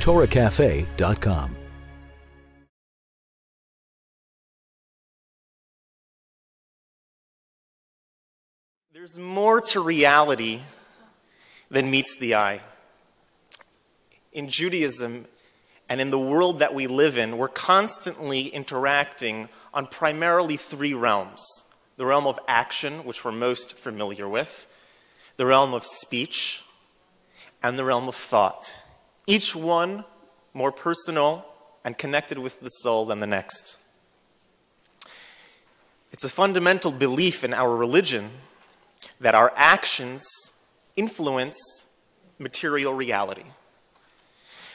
TorahCafe.com. There's more to reality than meets the eye. In Judaism and in the world that we live in, we're constantly interacting on primarily three realms. The realm of action, which we're most familiar with, the realm of speech, and the realm of thought. Each one more personal and connected with the soul than the next. It's a fundamental belief in our religion that our actions influence material reality.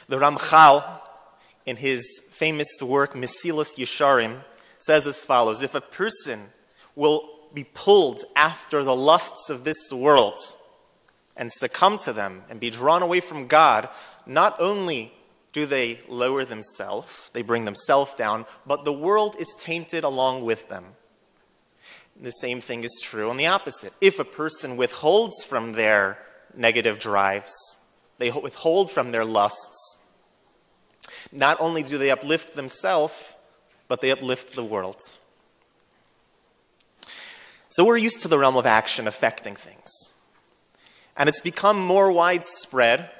The Ramchal, in his famous work, Mesilas Yesharim, says as follows: if a person will be pulled after the lusts of this world and succumb to them and be drawn away from God, not only do they lower themselves, they bring themselves down, but the world is tainted along with them. The same thing is true on the opposite. If a person withholds from their negative drives, they withhold from their lusts, not only do they uplift themselves, but they uplift the world. So we're used to the realm of action affecting things. And it's become more widespread,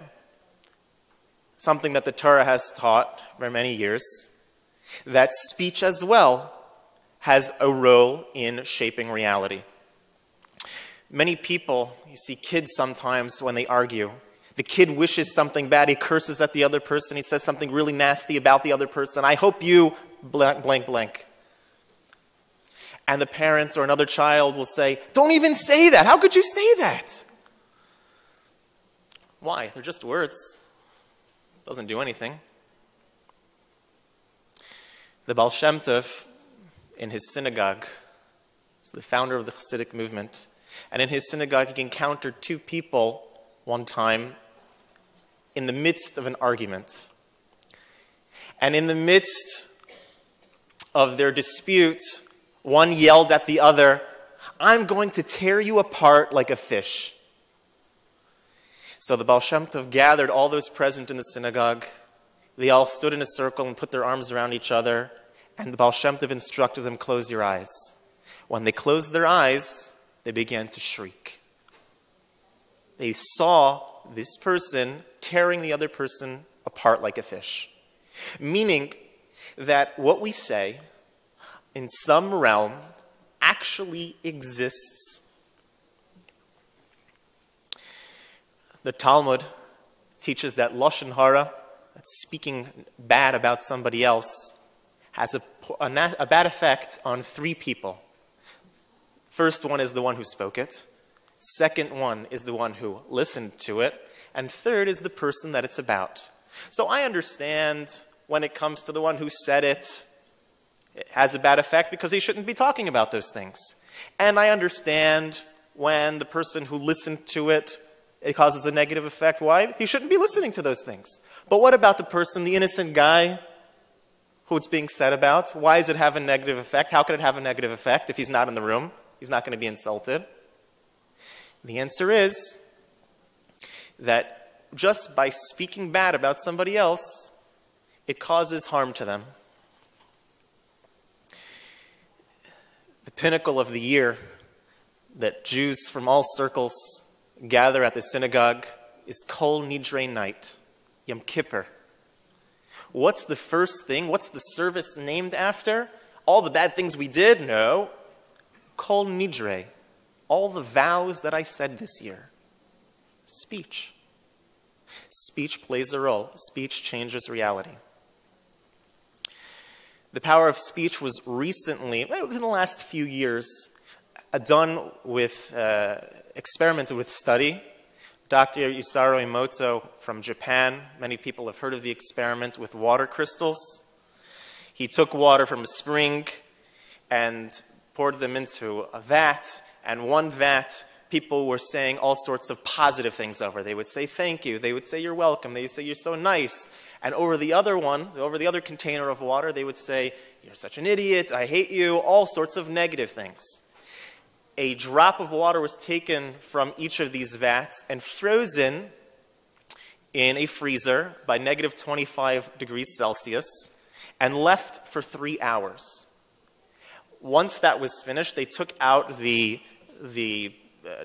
something that the Torah has taught for many years, that speech as well has a role in shaping reality. Many people, you see kids sometimes when they argue, the kid wishes something bad, he curses at the other person, he says something really nasty about the other person. I hope you blank, blank, blank. And the parent or another child will say, don't even say that. How could you say that? Why? They're just words. Doesn't do anything. The Baal Shem Tov, in his synagogue, was the founder of the Hasidic movement, and in his synagogue he encountered two people one time in the midst of an argument. And in the midst of their dispute, one yelled at the other, I'm going to tear you apart like a fish. So the Baal Shem Tov gathered all those present in the synagogue. They all stood in a circle and put their arms around each other. And the Baal Shem Tov instructed them, close your eyes. When they closed their eyes, they began to shriek. They saw this person tearing the other person apart like a fish. Meaning that what we say in some realm actually exists. The Talmud teaches that Lashon Hara, that's speaking bad about somebody else, has a bad effect on three people. First one is the one who spoke it. Second one is the one who listened to it. And third is the person that it's about. So I understand when it comes to the one who said it, it has a bad effect because he shouldn't be talking about those things. And I understand when the person who listened to it, it causes a negative effect. Why? He shouldn't be listening to those things. But what about the person, the innocent guy, who it's being said about? Why does it have a negative effect? How could it have a negative effect if he's not in the room? He's not going to be insulted. The answer is that just by speaking bad about somebody else, it causes harm to them. The pinnacle of the year that Jews from all circles gather at the synagogue is Kol Nidre night, Yom Kippur. What's the first thing? What's the service named after? All the bad things we did? No. Kol Nidre. All the vows that I said this year. Speech. Speech plays a role. Speech changes reality. The power of speech was recently, within the last few years, done with, experimented with study. Dr. Isaro Emoto from Japan, many people have heard of the experiment with water crystals. He took water from a spring and poured them into a vat, and one vat, people were saying all sorts of positive things over. They would say thank you, they would say you're welcome, they would say you're so nice. And over the other one, over the other container of water, they would say, you're such an idiot, I hate you, all sorts of negative things. A drop of water was taken from each of these vats and frozen in a freezer by negative 25 degrees Celsius and left for 3 hours. Once that was finished, they took out the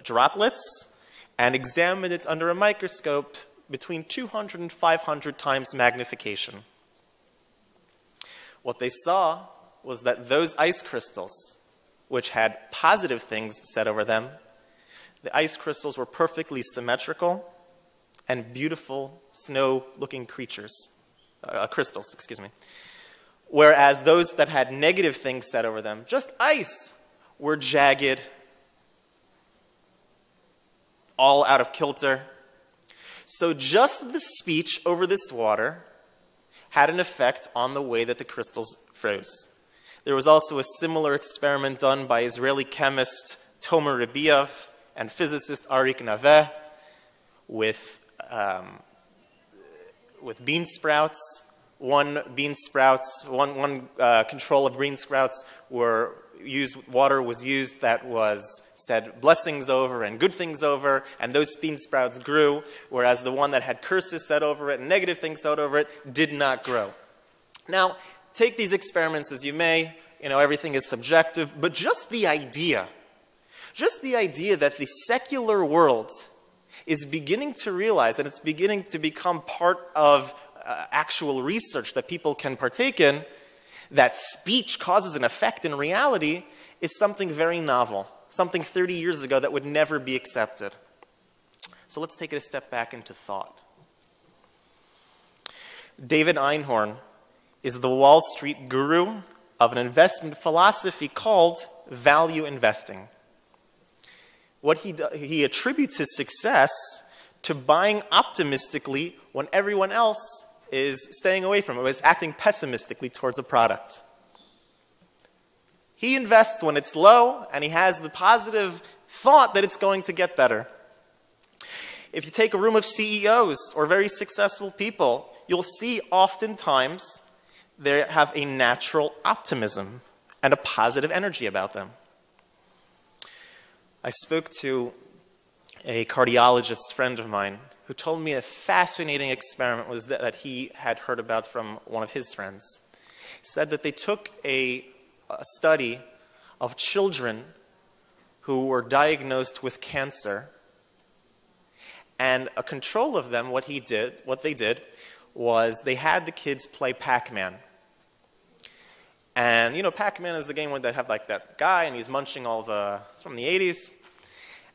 droplets and examined it under a microscope between 200 and 500 times magnification. What they saw was that those ice crystals, which had positive things said over them, the ice crystals were perfectly symmetrical and beautiful snow-looking crystals, excuse me. Whereas those that had negative things said over them, just ice, were jagged, all out of kilter. So just the speech over this water had an effect on the way that the crystals froze. There was also a similar experiment done by Israeli chemist Tomer Rabiev and physicist Arik Naveh with bean sprouts. One control of bean sprouts water was used that was said blessings over and good things over, and those bean sprouts grew, whereas the one that had curses said over it and negative things said over it did not grow. Now, take these experiments as you may, everything is subjective, but just the idea that the secular world is beginning to realize, and it's beginning to become part of actual research that people can partake in, that speech causes an effect in reality, is something very novel, something 30 years ago that would never be accepted. So let's take it a step back into thought. David Einhorn is the Wall Street guru of an investment philosophy called value investing. What he attributes his success to buying optimistically when everyone else is staying away from it, is acting pessimistically towards a product. He invests when it's low, and he has the positive thought that it's going to get better. If you take a room of CEOs or very successful people, you'll see oftentimes they have a natural optimism and a positive energy about them. I spoke to a cardiologist friend of mine who told me a fascinating experiment was that he had heard about from one of his friends. He said that they took a study of children who were diagnosed with cancer, and a control of them, what they did was they had the kids play Pac-Man. And Pac-Man is the game where they have like that guy and he's munching it's from the 80s.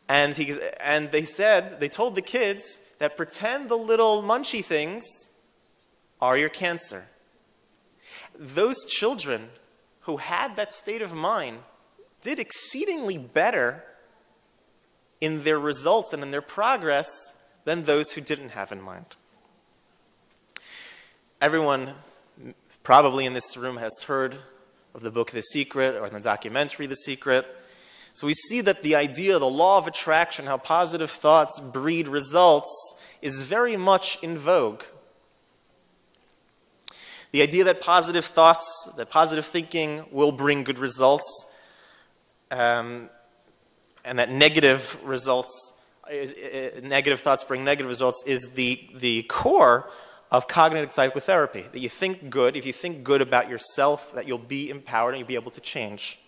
And they told the kids that pretend the little munchy things are your cancer. Those children who had that state of mind did exceedingly better in their results and in their progress than those who didn't have in mind. Everyone probably in this room has heard of the book The Secret or the documentary The Secret. So we see that the idea, the law of attraction, how positive thoughts breed results, is very much in vogue. The idea that positive thoughts, that positive thinking will bring good results, and that negative thoughts bring negative results is the core of cognitive psychotherapy. That you think good, if you think good about yourself, that you'll be empowered and you'll be able to change.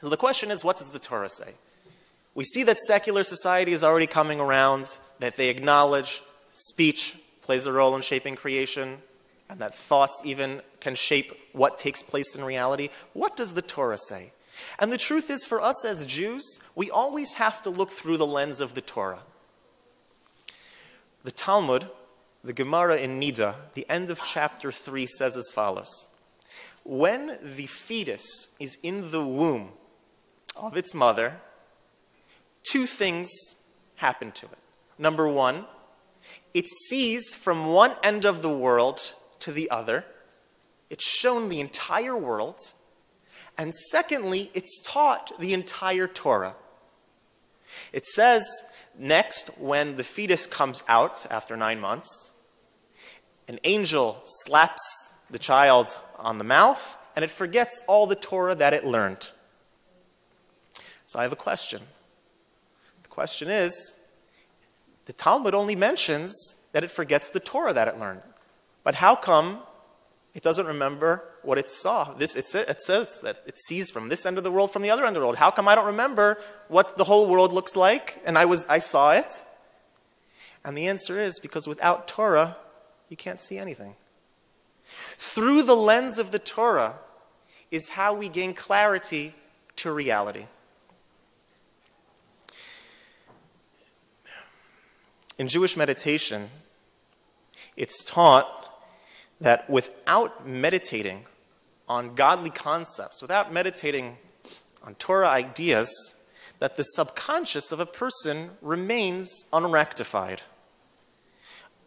So the question is, what does the Torah say? We see that secular society is already coming around, that they acknowledge speech plays a role in shaping creation, and that thoughts even can shape what takes place in reality. What does the Torah say? And the truth is, for us as Jews, we always have to look through the lens of the Torah. The Talmud, the Gemara in Nida, the end of chapter 3 says as follows. When the fetus is in the womb of its mother, two things happen to it. Number one, it sees from one end of the world to the other. It's shown the entire world. And secondly, it's taught the entire Torah. It says, next, when the fetus comes out after 9 months, an angel slaps the child on the mouth, and it forgets all the Torah that it learned. So I have a question. The question is, the Talmud only mentions that it forgets the Torah that it learned. But how come it doesn't remember what it saw? It says that it sees from this end of the world, from the other end of the world. How come I don't remember what the whole world looks like and I saw it? And the answer is because without Torah, you can't see anything. Through the lens of the Torah is how we gain clarity to reality. In Jewish meditation, it's taught that without meditating on godly concepts, without meditating on Torah ideas, that the subconscious of a person remains unrectified.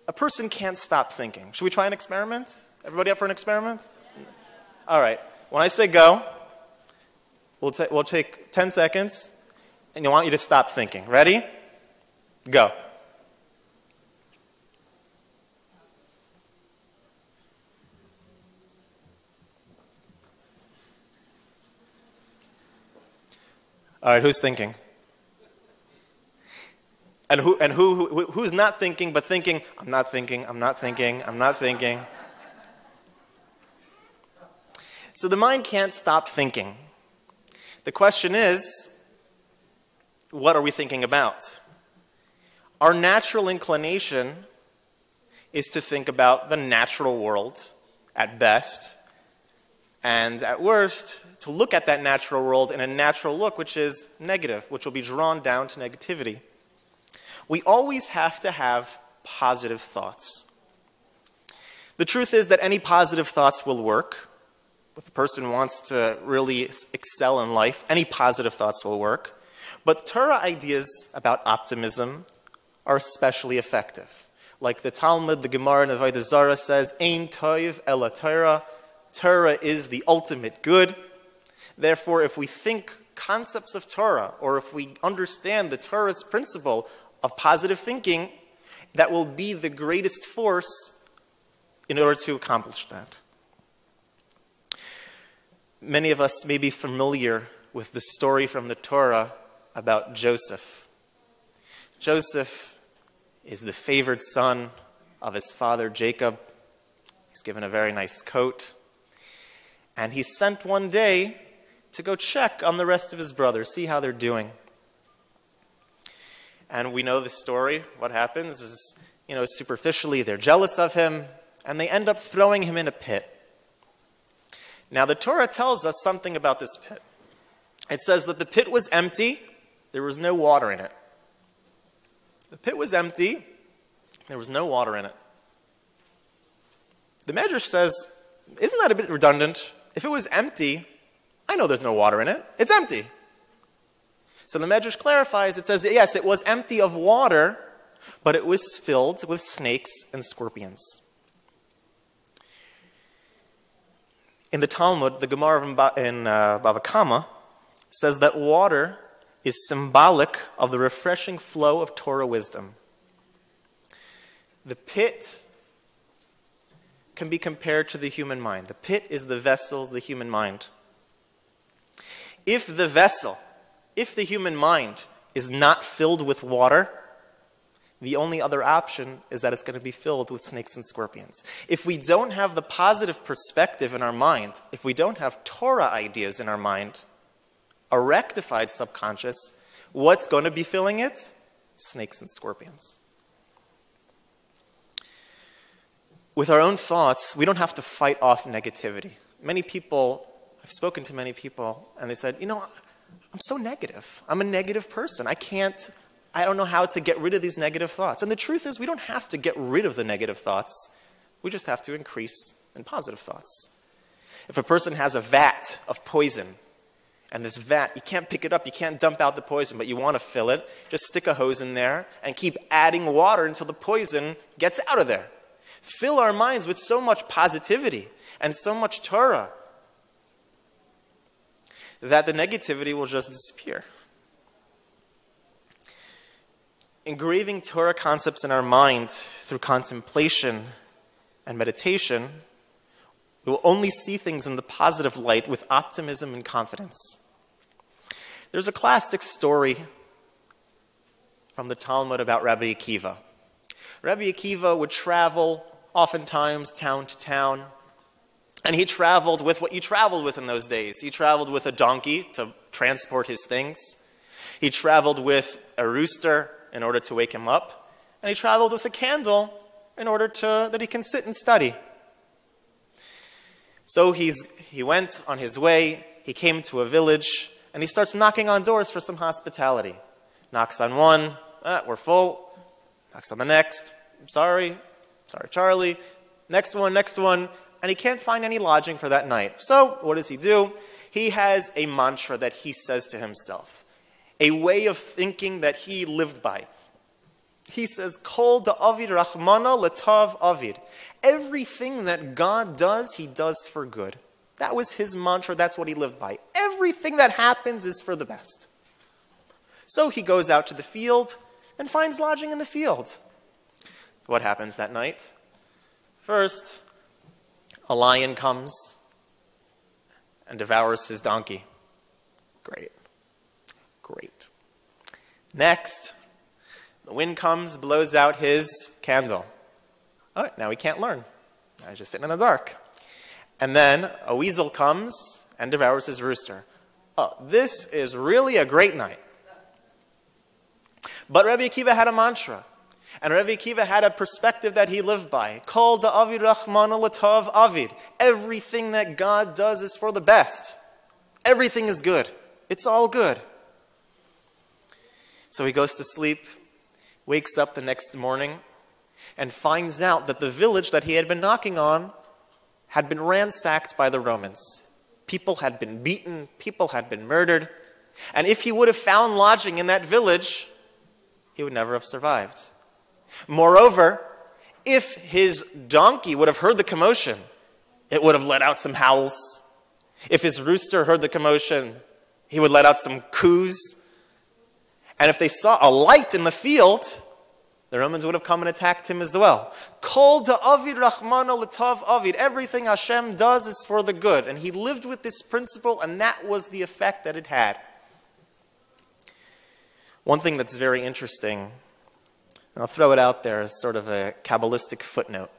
A person can't stop thinking. Should we try an experiment? Everybody up for an experiment? All right. When I say go, we'll take 10 seconds, and I want you to stop thinking. Ready? Go. All right, who's thinking? And who's not thinking but thinking, I'm not thinking, I'm not thinking, I'm not thinking. So the mind can't stop thinking. The question is, what are we thinking about? Our natural inclination is to think about the natural world at best, and at worst, to look at that natural world in a natural look, which is negative, which will be drawn down to negativity. We always have to have positive thoughts. The truth is that any positive thoughts will work. If a person wants to really excel in life, any positive thoughts will work. But Torah ideas about optimism are especially effective. Like the Talmud, the Gemara, and the Avodah Zarah says, Ein toiv ela Torah. Torah is the ultimate good. Therefore, if we think concepts of Torah, or if we understand the Torah's principle of positive thinking, that will be the greatest force in order to accomplish that. Many of us may be familiar with the story from the Torah about Joseph. Joseph is the favored son of his father Jacob. He's given a very nice coat. And he's sent one day to go check on the rest of his brothers, see how they're doing. And we know the story. What happens is, superficially they're jealous of him, and they end up throwing him in a pit. Now the Torah tells us something about this pit. It says that the pit was empty, there was no water in it. The pit was empty, there was no water in it. The Medrash says, isn't that a bit redundant? If it was empty, I know there's no water in it. It's empty. So the Medrash clarifies, it says, yes, it was empty of water, but it was filled with snakes and scorpions. In the Talmud, the Gemara in Bava Kama says that water is symbolic of the refreshing flow of Torah wisdom. The pit can be compared to the human mind. The pit is the vessel, the human mind. If the human mind is not filled with water, the only other option is that it's going to be filled with snakes and scorpions. If we don't have the positive perspective in our mind, if we don't have Torah ideas in our mind, a rectified subconscious, what's going to be filling it? Snakes and scorpions. With our own thoughts, we don't have to fight off negativity. I've spoken to many people, and they said, I'm so negative. I'm a negative person. I don't know how to get rid of these negative thoughts. And the truth is, we don't have to get rid of the negative thoughts. We just have to increase in positive thoughts. If a person has a vat of poison, and this vat, you can't pick it up, you can't dump out the poison, but you want to fill it, just stick a hose in there and keep adding water until the poison gets out of there. Fill our minds with so much positivity and so much Torah that the negativity will just disappear. Engraving Torah concepts in our mind through contemplation and meditation, we will only see things in the positive light with optimism and confidence. There's a classic story from the Talmud about Rabbi Akiva. Rabbi Akiva would travel oftentimes town to town, and he traveled with what you traveled with in those days. He traveled with a donkey to transport his things. He traveled with a rooster in order to wake him up, and he traveled with a candle in order that he can sit and study. So he went on his way, he came to a village, and he starts knocking on doors for some hospitality. Knocks on one, we're full. Knocks on the next, sorry Charlie. Next one, and he can't find any lodging for that night. So what does he do? He has a mantra that he says to himself, a way of thinking that he lived by. He says, Kol da'avid rachmana letav avid. Everything that God does, he does for good. That was his mantra. That's what he lived by. Everything that happens is for the best. So he goes out to the field and finds lodging in the field. What happens that night? First, a lion comes and devours his donkey. Great. Next, the wind comes, blows out his candle. All right, now he can't learn. Now he's just sitting in the dark. And then a weasel comes and devours his rooster. Oh, this is really a great night. But Rabbi Akiva had a mantra. And Rabbi Akiva had a perspective that he lived by. Kol da'avid rachmana letav avid. Everything that God does is for the best. Everything is good. It's all good. So he goes to sleep, wakes up the next morning, and finds out that the village that he had been knocking on had been ransacked by the Romans. People had been beaten, people had been murdered, and if he would have found lodging in that village, he would never have survived. Moreover, if his donkey would have heard the commotion, it would have let out some howls. If his rooster heard the commotion, he would let out some coos. And if they saw a light in the field, the Romans would have come and attacked him as well. Kol da'avid rachmana letav avid. Everything Hashem does is for the good. And he lived with this principle, and that was the effect that it had. One thing that's very interesting, and I'll throw it out there as sort of a Kabbalistic footnote.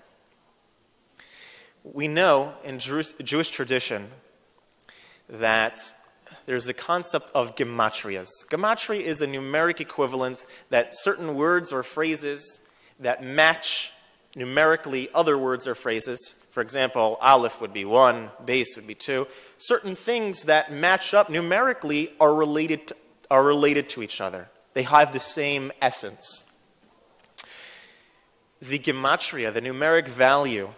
We know in Jewish tradition that there's a concept of gematrias. Gematria is a numeric equivalent that certain words or phrases that match numerically other words or phrases. For example, aleph would be 1, base would be 2. Certain things that match up numerically are related to each other. They have the same essence. The gematria, the numeric value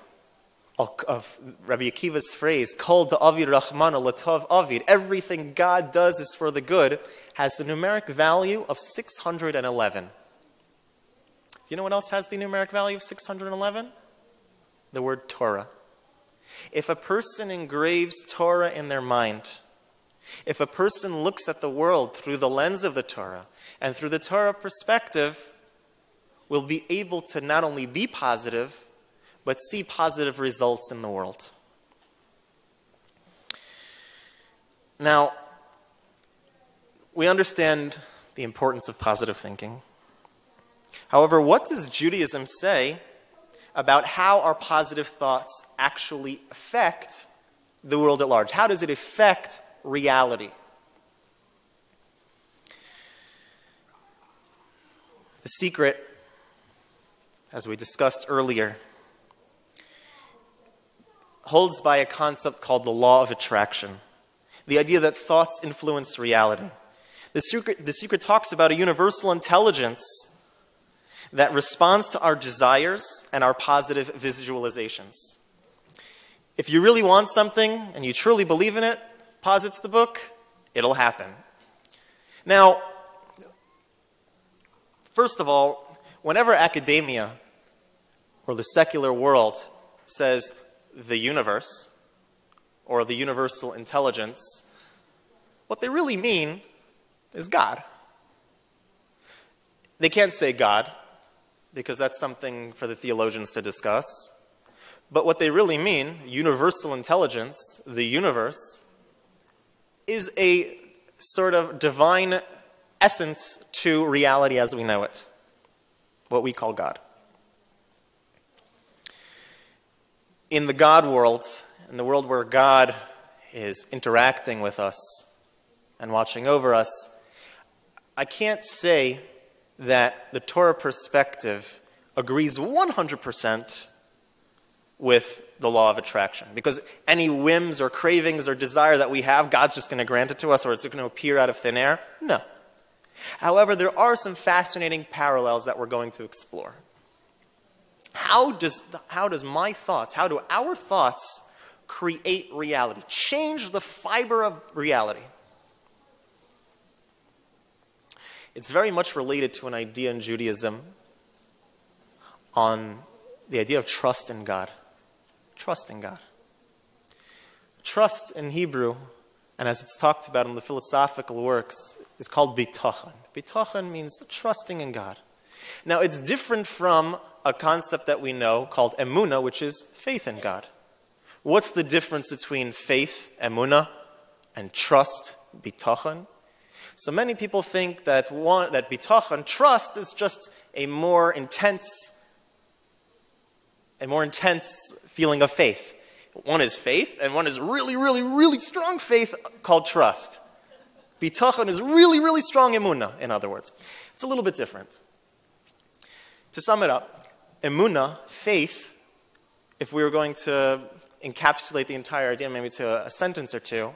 of Rabbi Akiva's phrase, Kol da'avid rachmana letav avid, everything God does is for the good, has the numeric value of 611. Do you know what else has the numeric value of 611? The word Torah. If a person engraves Torah in their mind, if a person looks at the world through the lens of the Torah, and through the Torah perspective, will be able to not only be positive, but see positive results in the world. Now, we understand the importance of positive thinking. However, what does Judaism say about how our positive thoughts actually affect the world at large? How does it affect reality? The secret, as we discussed earlier, holds by a concept called the law of attraction. The idea that thoughts influence reality. The secret talks about a universal intelligence that responds to our desires and our positive visualizations. If you really want something and you truly believe in it, posits the book, it'll happen. Now, first of all, whenever academia or the secular world says the universe or the universal intelligence, what they really mean is God. They can't say God, because that's something for the theologians to discuss. But what they really mean, universal intelligence, the universe, is a sort of divine essence to reality as we know it, what we call God. in the God world, in the world where God is interacting with us and watching over us, I can't say that the Torah perspective agrees 100% with the law of attraction. Because any whims or cravings or desire that we have, God's just going to grant it to us, or it's going to appear out of thin air? No. However, there are some fascinating parallels that we're going to explore. How do our thoughts create reality, change the fiber of reality? It's very much related to an idea in Judaism on the idea of trust in God. Trust in God. Trust in Hebrew, and as it's talked about in the philosophical works, is called bitachon. Bitachon means trusting in God. Now, it's different from a concept that we know called emunah, which is faith in God. What's the difference between faith, emunah, and trust, bitachon? So many people think that bitachon, trust, is just a more intense feeling of faith. One is faith, and one is really, really, really strong faith called trust. Bitachon is really, really strong emunah, in other words. It's a little bit different. To sum it up, emunah, faith, if we were going to encapsulate the entire idea maybe to a sentence or two,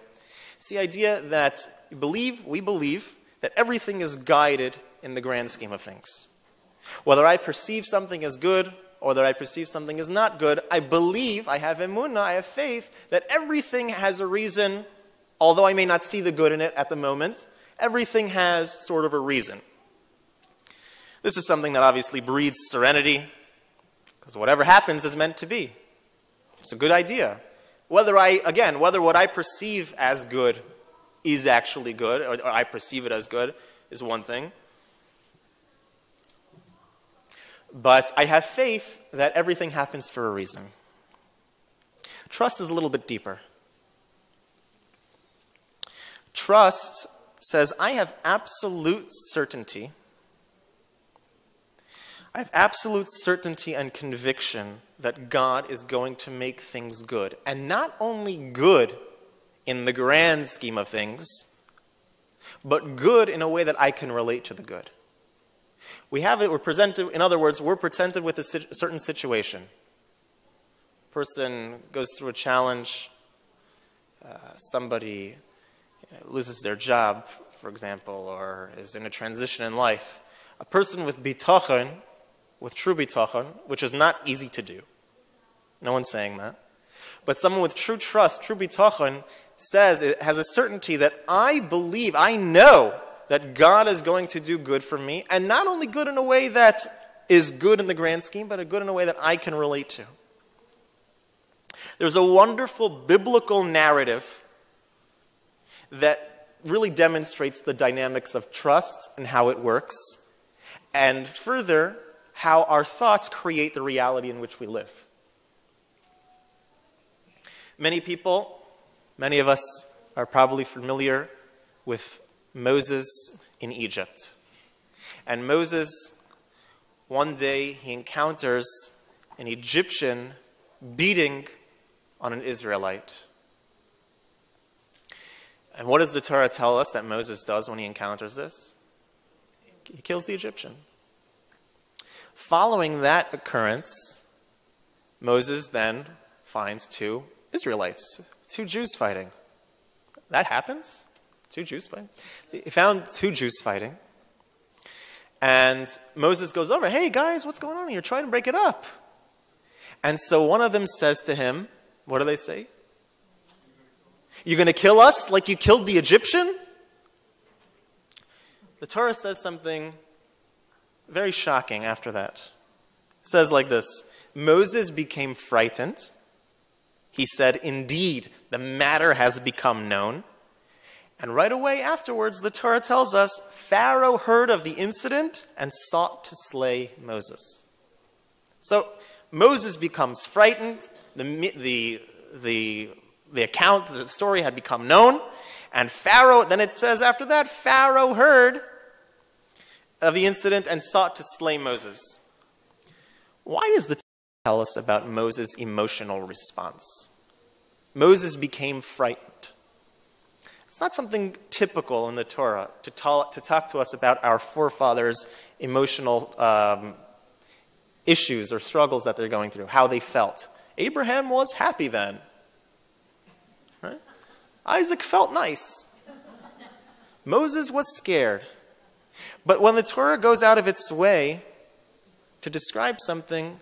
it's the idea that we believe that everything is guided in the grand scheme of things. Whether I perceive something as good or whether I perceive something as not good, I believe, I have emunah, I have faith, that everything has a reason, although I may not see the good in it at the moment, everything has sort of a reason. This is something that obviously breeds serenity, because whatever happens is meant to be. It's a good idea. Whether what I perceive as good is actually good, or I perceive it as good, is one thing. But I have faith that everything happens for a reason. Trust is a little bit deeper. Trust says, I have absolute certainty. I have absolute certainty and conviction that God is going to make things good. And not only good in the grand scheme of things, but good in a way that I can relate to the good. We're presented with a certain situation. A person goes through a challenge, somebody loses their job, for example, or is in a transition in life. A person with bitachon, with true bitachon, which is not easy to do. No one's saying that. But someone with true trust, true bitachon, says, it has a certainty that I believe, I know that God is going to do good for me, and not only good in a way that is good in the grand scheme, but a good in a way that I can relate to. There's a wonderful biblical narrative that really demonstrates the dynamics of trust and how it works, and further, how our thoughts create the reality in which we live. Many of us are probably familiar with Moses in Egypt. And Moses, one day, he encounters an Egyptian beating on an Israelite. And what does the Torah tell us that Moses does when he encounters this? He kills the Egyptian. Following that occurrence, Moses then finds two Israelites, two Jews fighting. That happens. Two Jews fighting. He found two Jews fighting. And Moses goes over, hey guys, what's going on here? Trying to break it up. And so one of them says to him, what do they say? You're going to kill us like you killed the Egyptian? The Torah says something very shocking after that. It says like this, Moses became frightened. He said, indeed, the matter has become known. And right away afterwards, the Torah tells us, Pharaoh heard of the incident and sought to slay Moses. So Moses becomes frightened. The account, the story had become known. And Pharaoh, then it says after that, Pharaoh heard of the incident and sought to slay Moses. Why does the Torah tell us about Moses' emotional response. Moses became frightened. It's not something typical in the Torah to talk to us about our forefathers' emotional issues or struggles that they're going through, how they felt. Abraham was happy then. Right? Isaac felt nice. Moses was scared. But when the Torah goes out of its way to describe something,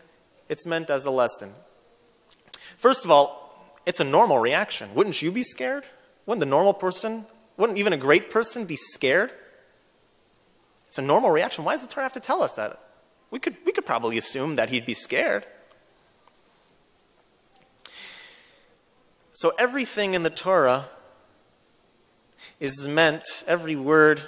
it's meant as a lesson. First of all, it's a normal reaction. Wouldn't you be scared? Wouldn't the normal person, wouldn't even a great person be scared? It's a normal reaction. Why does the Torah have to tell us that? We could probably assume that he'd be scared. So everything in the Torah is meant, every word,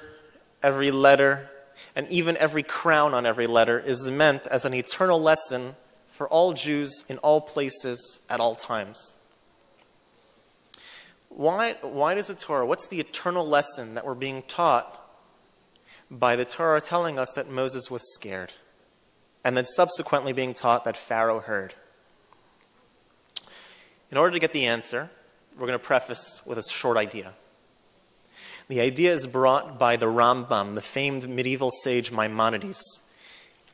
every letter, and even every crown on every letter is meant as an eternal lesson for all Jews in all places at all times. Why does the Torah, what's the eternal lesson that we're being taught by the Torah telling us that Moses was scared, and then subsequently being taught that Pharaoh heard? In order to get the answer, we're going to preface with a short idea. The idea is brought by the Rambam, the famed medieval sage Maimonides,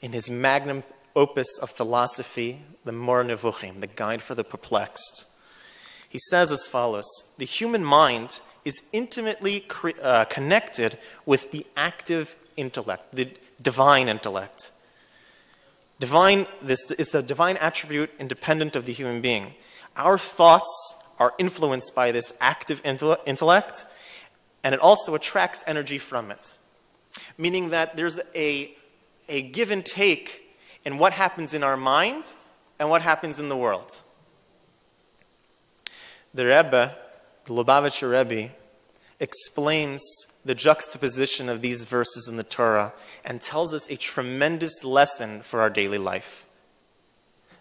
in his magnum opus of philosophy, the Mor Nevuchim, the Guide for the Perplexed. He says as follows: the human mind is intimately connected with the active intellect, the divine intellect. This is a divine attribute independent of the human being. Our thoughts are influenced by this active intellect, and it also attracts energy from it. Meaning that there's a give and take in what happens in our mind and what happens in the world. The Rebbe, the Lubavitcher Rebbe, explains the juxtaposition of these verses in the Torah and tells us a tremendous lesson for our daily life.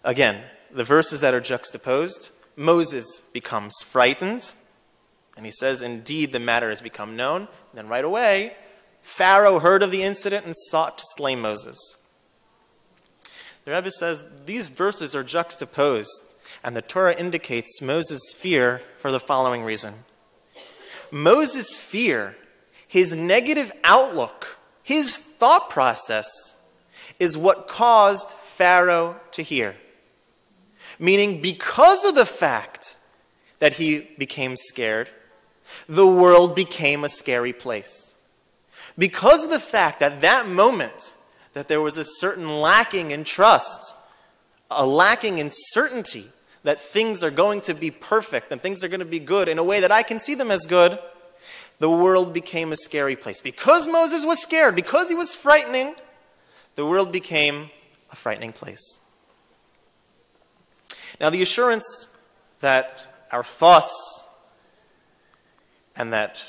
Again, the verses that are juxtaposed, Moses becomes frightened, and he says, indeed, the matter has become known. And then right away, Pharaoh heard of the incident and sought to slay Moses. The Rebbe says these verses are juxtaposed, and the Torah indicates Moses' fear for the following reason. Moses' fear, his negative outlook, his thought process, is what caused Pharaoh to hear. Meaning, because of the fact that he became scared, the world became a scary place. Because of the fact that that moment, that there was a certain lacking in trust, a lacking in certainty, that things are going to be perfect and things are going to be good in a way that I can see them as good, the world became a scary place. Because Moses was scared, because he was frightening, the world became a frightening place. Now, the assurance that our thoughts and that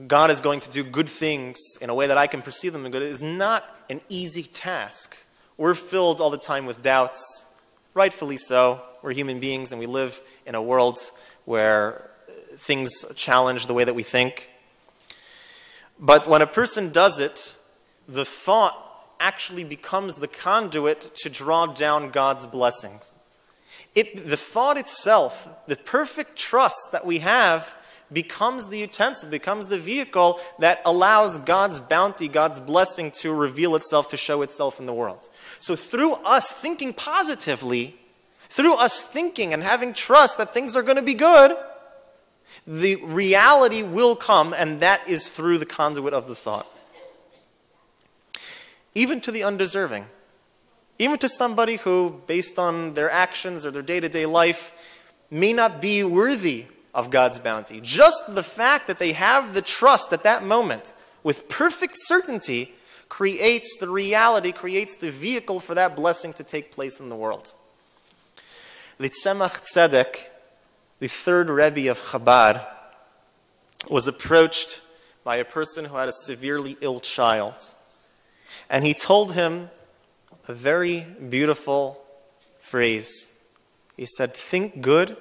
God is going to do good things in a way that I can perceive them as good is not an easy task. We're filled all the time with doubts, rightfully so. We're human beings and we live in a world where things challenge the way that we think. But when a person does it, the thought actually becomes the conduit to draw down God's blessings. The thought itself, the perfect trust that we have, becomes the utensil, becomes the vehicle that allows God's bounty, God's blessing to reveal itself, to show itself in the world. So through us thinking positively, through us thinking and having trust that things are going to be good, the reality will come, and that is through the conduit of the thought. Even to the undeserving. Even to somebody who, based on their actions or their day-to-day life, may not be worthy of God's bounty. Just the fact that they have the trust at that moment, with perfect certainty, creates the reality, creates the vehicle for that blessing to take place in the world. The Tzemach Tzedek, the third Rebbe of Chabad, was approached by a person who had a severely ill child. And he told him a very beautiful phrase. He said, think good,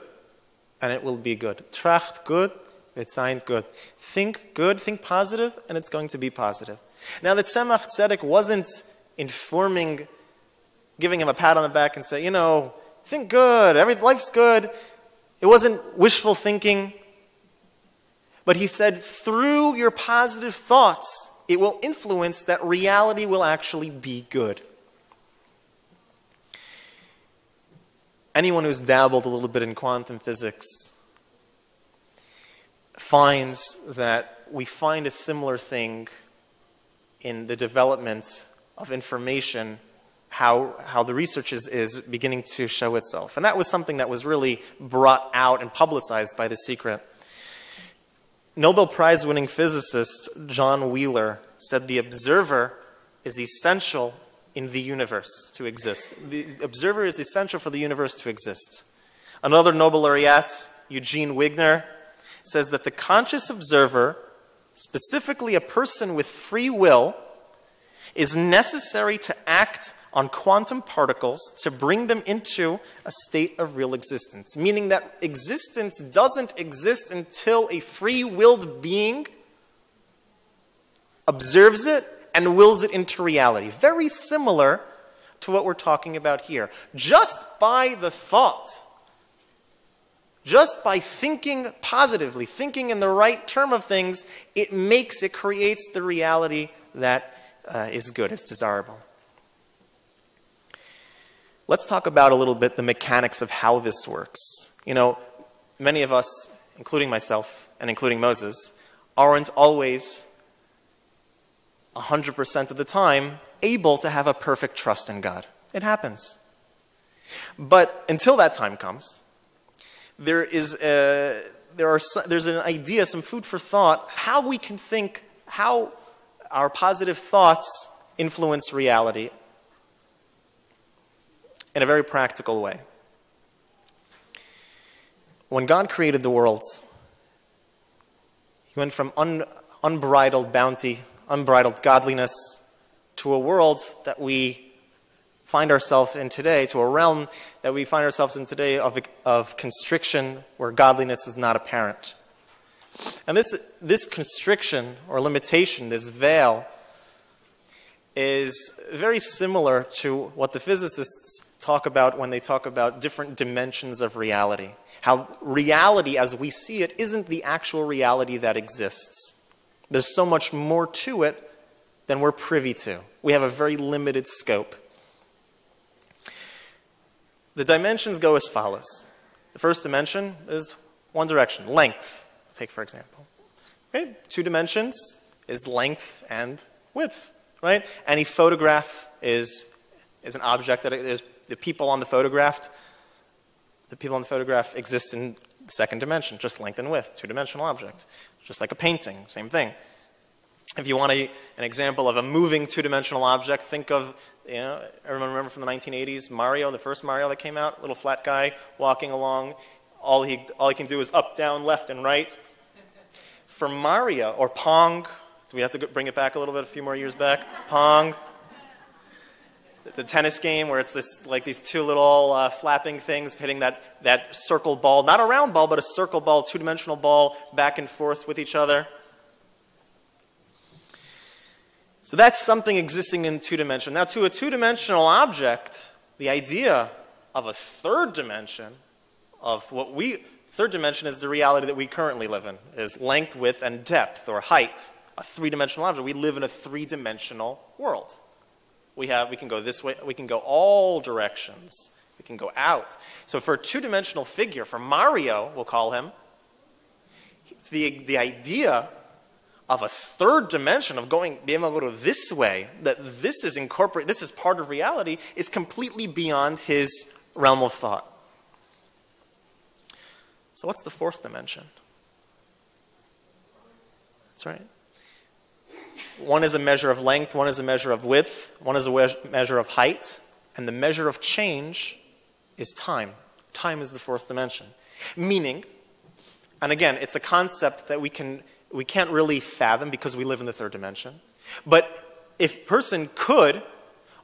and it will be good. Tracht good, it seint good. Think good, think positive, and it's going to be positive. Now, the Tzemach Tzedek wasn't giving him a pat on the back and say, you know, Think good. Life's good. It wasn't wishful thinking. But he said, through your positive thoughts, it will influence that reality will actually be good. Anyone who's dabbled a little bit in quantum physics finds that we find a similar thing in the development of information, how the research is beginning to show itself. And that was something that was really brought out and publicized by The Secret. Nobel Prize-winning physicist John Wheeler said the observer is essential in the universe to exist. The observer is essential for the universe to exist. Another Nobel laureate, Eugene Wigner, says that the conscious observer, specifically a person with free will, is necessary to act on quantum particles to bring them into a state of real existence. Meaning that existence doesn't exist until a free-willed being observes it and wills it into reality. Very similar to what we're talking about here. Just by the thought, just by thinking positively, thinking in the right term of things, it creates the reality that is good, is desirable. Let's talk about a little bit the mechanics of how this works. You know, many of us, including myself and including Moses, aren't always 100% of the time able to have a perfect trust in God. It happens. But until that time comes, there's an idea, some food for thought, how we can think, how our positive thoughts influence reality in a very practical way. When God created the world, he went from unbridled bounty, unbridled godliness, to a world that we find ourselves in today, to a realm that we find ourselves in today of constriction where godliness is not apparent. And this constriction or limitation, this veil, is very similar to what the physicists talk about when they talk about different dimensions of reality. How reality as we see it isn't the actual reality that exists. There's so much more to it than we're privy to. We have a very limited scope. The dimensions go as follows. The first dimension is one direction, length. Take for example. Okay? 2 dimensions is length and width. Right? Any photograph is an object that is the people on the photograph exist in the second dimension, just length and width, 2-dimensional object. Just like a painting, same thing. If you want an example of a moving 2-dimensional object, think of, everyone remember from the 1980s, Mario, the first Mario that came out, little flat guy walking along. All he can do is up, down, left, and right. For Mario, or Pong, do we have to bring it back a little bit, a few more years back? Pong. The tennis game where it's these 2 little flapping things hitting that circle ball, not a round ball, but a circle ball, 2-dimensional ball, back and forth with each other. So that's something existing in 2 dimension. Now to a 2-dimensional object, the idea of a 3rd dimension, third dimension is the reality that we currently live in, is length, width, and depth, or height. A 3-dimensional object. We live in a 3-dimensional world. We can go this way, we can go all directions, we can go out. So for a 2-dimensional figure, for Mario, we'll call him, the idea of a 3rd dimension, of being able to go this way, that this is part of reality, is completely beyond his realm of thought. So what's the 4th dimension? That's right. One is a measure of length, one is a measure of width, one is a measure of height, and the measure of change is time. Time is the 4th dimension. Meaning, and again, it's a concept that we can't really fathom because we live in the 3rd dimension, but if a person could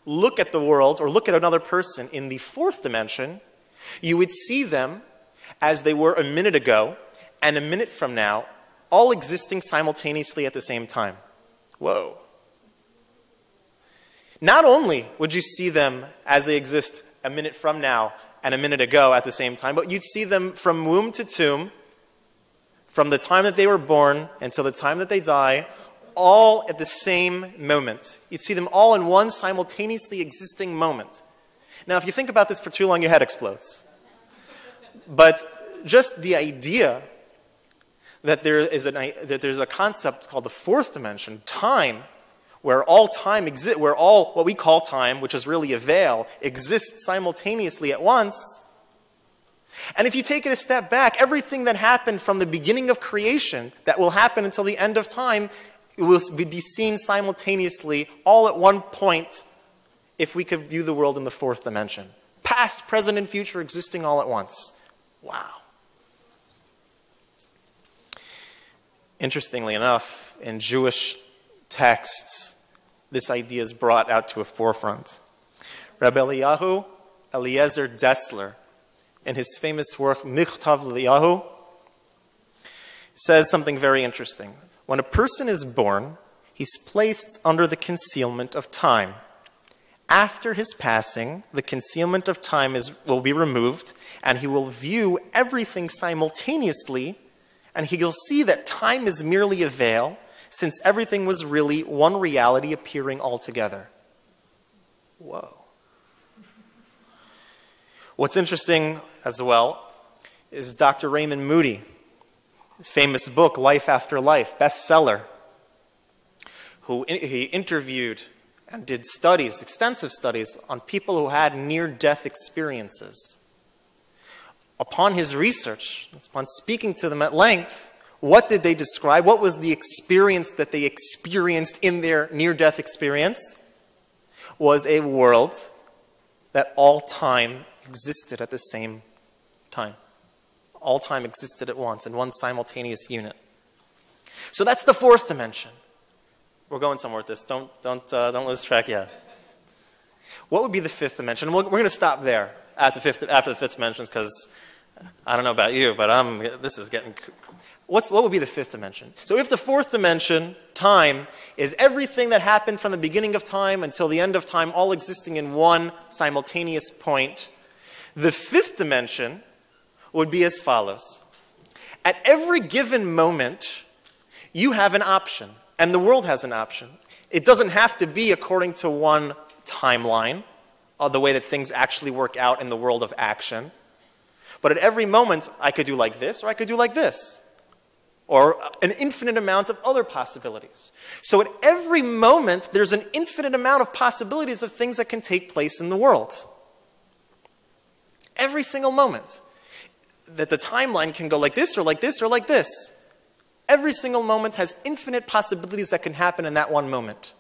look at the world or look at another person in the 4th dimension, you would see them as they were a minute ago and a minute from now, all existing simultaneously at the same time. Whoa. Not only would you see them as they exist a minute from now and a minute ago at the same time, but you'd see them from womb to tomb, from the time that they were born until the time that they die, all at the same moment. You'd see them all in one simultaneously existing moment. Now, if you think about this for too long, your head explodes. But just the idea that there's a concept called the fourth dimension, time, where all time exists, where all what we call time, which is really a veil, exists simultaneously at once. And if you take it a step back, everything that happened from the beginning of creation that will happen until the end of time will be seen simultaneously all at one point if we could view the world in the fourth dimension. Past, present, and future existing all at once. Wow. Interestingly enough, in Jewish texts, this idea is brought out to a forefront. Rabbi Eliezer Dessler, in his famous work, Michtav Eliyahu, says something very interesting. When a person is born, he's placed under the concealment of time. After his passing, the concealment of time will be removed, and he will view everything simultaneously, and he'll see that time is merely a veil, since everything was really one reality appearing all together. Whoa. What's interesting as well is Dr. Raymond Moody, his famous book, Life After Life, bestseller, he interviewed and did studies, extensive studies, on people who had near-death experiences. Upon his research, upon speaking to them at length, what did they describe? What was the experience that they experienced in their near-death experience? Was a world that all time existed at the same time. All time existed at once in one simultaneous unit. So that's the fourth dimension. We're going somewhere with this. Don't lose track yet. What would be the fifth dimension? We're going to stop there after the fifth dimension, because I don't know about you, but this is getting. What would be the fifth dimension? So if the fourth dimension, time, is everything that happened from the beginning of time until the end of time, all existing in one simultaneous point, the fifth dimension would be as follows. At every given moment, you have an option, and the world has an option. It doesn't have to be according to one timeline, the way that things actually work out in the world of action. But at every moment, I could do like this, or I could do like this, or an infinite amount of other possibilities. So at every moment, there's an infinite amount of possibilities of things that can take place in the world. Every single moment. That the timeline can go like this, or like this, or like this. Every single moment has infinite possibilities that can happen in that one moment.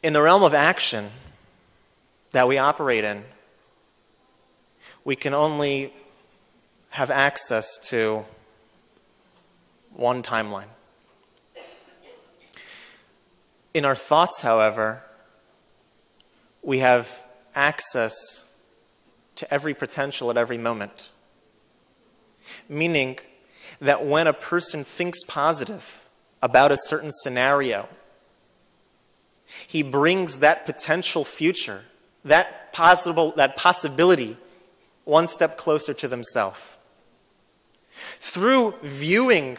In the realm of action that we operate in, we can only have access to one timeline. In our thoughts, however, we have access to every potential at every moment. Meaning that when a person thinks positive about a certain scenario, he brings that potential future, that possibility, one step closer to themselves. Through viewing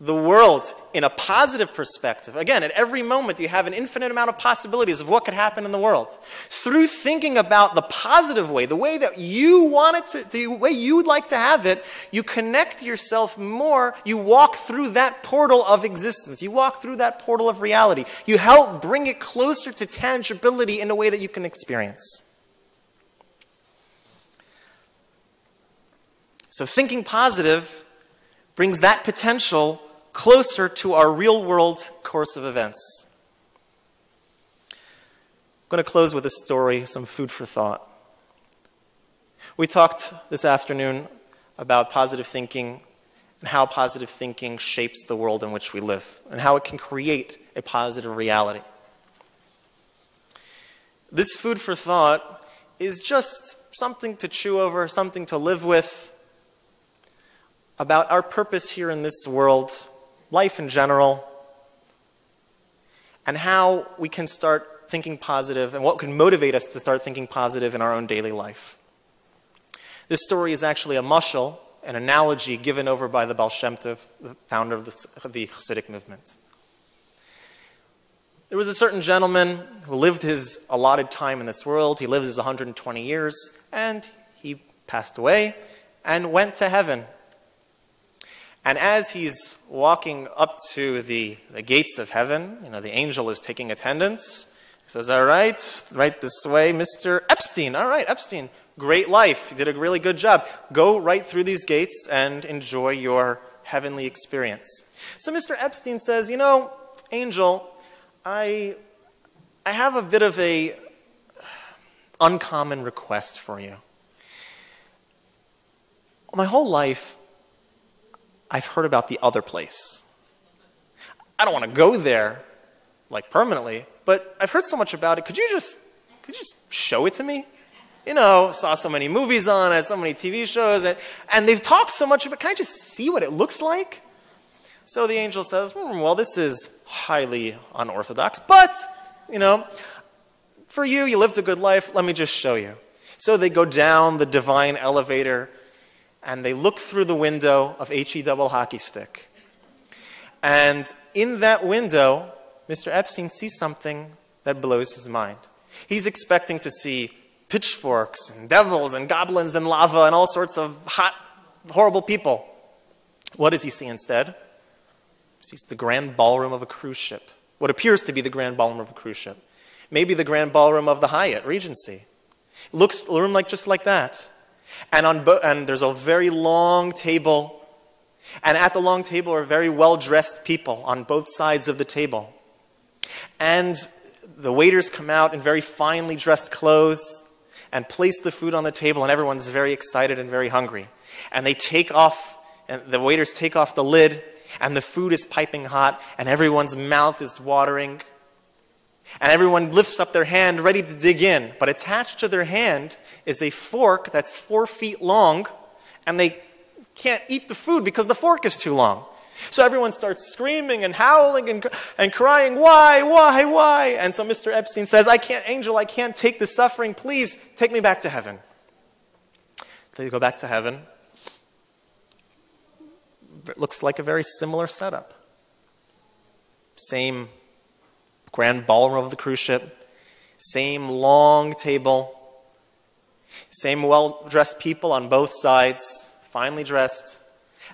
the world in a positive perspective, again, at every moment you have an infinite amount of possibilities of what could happen in the world. Through thinking about the positive way, the way that you want it to, the way you would like to have it, you connect yourself more, you walk through that portal of existence, you walk through that portal of reality. You help bring it closer to tangibility in a way that you can experience. So thinking positive brings that potential closer to our real-world course of events. I'm going to close with a story, some food for thought. We talked this afternoon about positive thinking and how positive thinking shapes the world in which we live and how it can create a positive reality. This food for thought is just something to chew over, something to live with, about our purpose here in this world, life in general, and how we can start thinking positive and what could motivate us to start thinking positive in our own daily life. This story is actually a mashal, an analogy given over by the Baal Shem Tov, the founder of the Hasidic movement. There was a certain gentleman who lived his allotted time in this world. He lived his 120 years, and he passed away and went to heaven. And as he's walking up to the gates of heaven, the angel is taking attendance. He says, all right this way, Mr. Epstein. All right, Epstein, great life. You did a really good job. Go right through these gates and enjoy your heavenly experience. So Mr. Epstein says, angel, I have a bit of a uncommon request for you. My whole life, I've heard about the other place. I don't want to go there, permanently, but I've heard so much about it. Could you just show it to me? Saw so many movies on it, so many TV shows, and they've talked so much about it. Can I just see what it looks like? So the angel says, well, this is highly unorthodox, but, for you lived a good life, let me just show you. So they go down the divine elevator, and they look through the window of H-E double hockey stick. And in that window, Mr. Epstein sees something that blows his mind. He's expecting to see pitchforks and devils and goblins and lava and all sorts of hot, horrible people. What does he see instead? He sees the grand ballroom of a cruise ship. What appears to be the grand ballroom of a cruise ship. Maybe the grand ballroom of the Hyatt Regency. It looks a room just like that. And there's a very long table. And at the long table are very well-dressed people on both sides of the table. And the waiters come out in very finely dressed clothes and place the food on the table, and everyone's very excited and very hungry. And the waiters take off the lid, and the food is piping hot, and everyone's mouth is watering. And everyone lifts up their hand ready to dig in. But attached to their hand is a fork that's 4 feet long, and they can't eat the food because the fork is too long. So everyone starts screaming and howling and crying, why? And so Mr. Epstein says, Angel, I can't take the suffering. Please take me back to heaven. They go back to heaven. It looks like a very similar setup. Same grand ballroom of the cruise ship, same long table, same well-dressed people on both sides, finely dressed.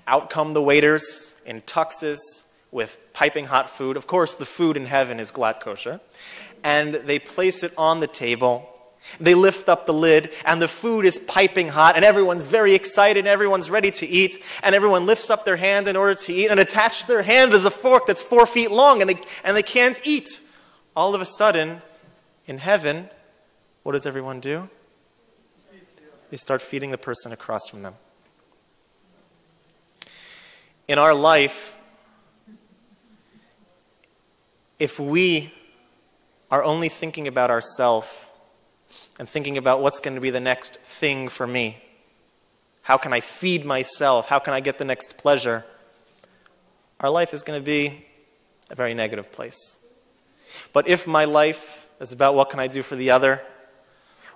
Out come the waiters in tuxes with piping hot food. Of course, the food in heaven is glatt kosher. And they place it on the table. They lift up the lid, and the food is piping hot, and everyone's very excited, and everyone's ready to eat, and everyone lifts up their hand in order to eat, and attached to their hand is a fork that's 4 feet long, and they can't eat. All of a sudden, in heaven, what does everyone do? They start feeding the person across from them. In our life, if we are only thinking about ourselves and thinking about what's going to be the next thing for me, how can I feed myself, how can I get the next pleasure, our life is going to be a very negative place. But if my life is about what can I do for the other,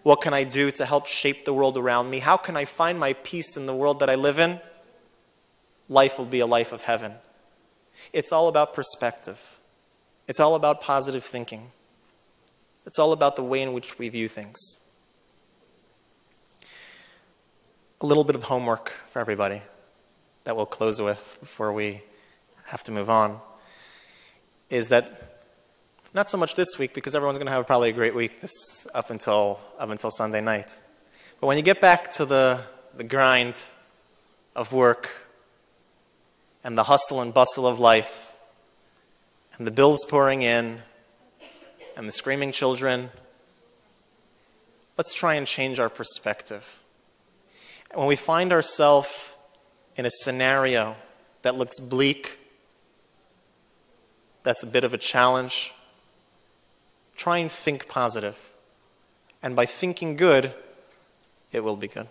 what can I do to help shape the world around me, how can I find my peace in the world that I live in, life will be a life of heaven. It's all about perspective. It's all about positive thinking. It's all about the way in which we view things. A little bit of homework for everybody that we'll close with before we have to move on is that, not so much this week because everyone's going to have probably a great week up until Sunday night. But when you get back to the grind of work and the hustle and bustle of life and the bills pouring in and the screaming children, let's try and change our perspective. And when we find ourselves in a scenario that looks bleak, that's a bit of a challenge, try and think positive. And by thinking good, it will be good.